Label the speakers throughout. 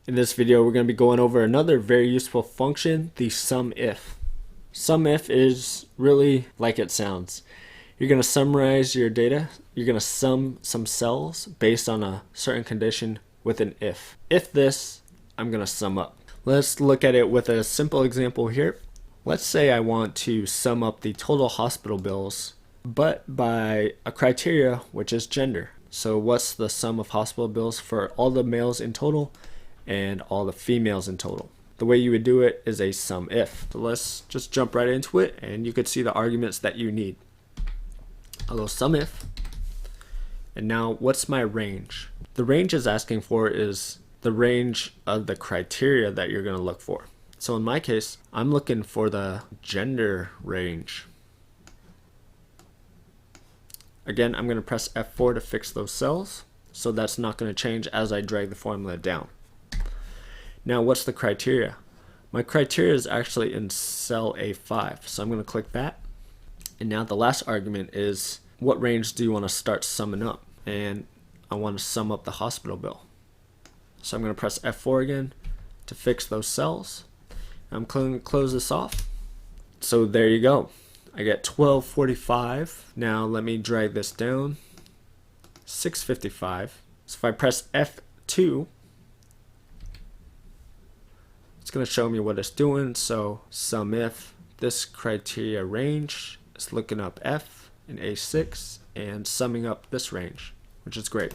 Speaker 1: In this video, we're going to be going over another very useful function, the SUMIF. SUMIF is really like it sounds. You're going to summarize your data. You're going to sum some cells based on a certain condition with an if. If this, I'm going to sum up. Let's look at it with a simple example here. Let's say I want to sum up the total hospital bills, but by a criteria which is gender. So what's the sum of hospital bills for all the males in total and all the females in total? The way you would do it is a SUMIF. So let's just jump right into it, and you could see the arguments that you need. A little SUMIF. And now what's my range? The range is asking for is the range of the criteria that you're going to look for. So in my case, I'm looking for the gender range. Again, I'm going to press F4 to fix those cells, so that's not going to change as I drag the formula down. Now what's the criteria? My criteria is actually in cell A5, so I'm going to click that. And now the last argument is what range do you want to start summing up? And I want to sum up the hospital bill. So I'm going to press F4 again to fix those cells. I'm going to close this off. So there you go. I get 1245. Now let me drag this down. 655. So if I press F2, it's going to show me what it's doing. So SUMIF, this criteria range is looking up F in A6 and summing up this range, which is great.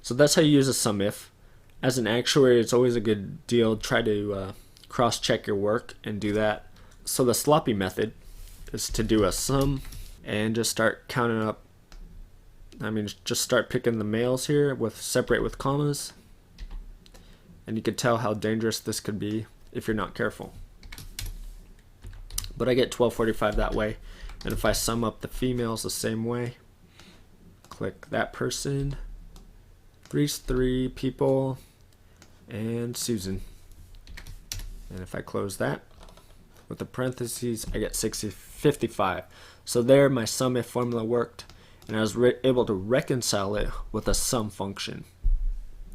Speaker 1: So that's how you use a SUMIF. As an actuary, it's always a good deal. Try to cross-check your work and do that. So the sloppy method is to do a sum and just start counting up. Just start picking the males here with separate with commas. And you can tell how dangerous this could be if you're not careful. But I get 1245 that way. And if I sum up the females the same way, click that person, these three people, and Susan. And if I close that with the parentheses, I get 55. So there my SUMIF formula worked, and I was able to reconcile it with a sum function.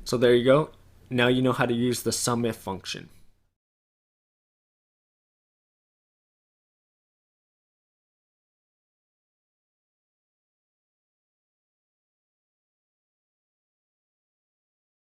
Speaker 1: So there you go. Now you know how to use the SUMIF function.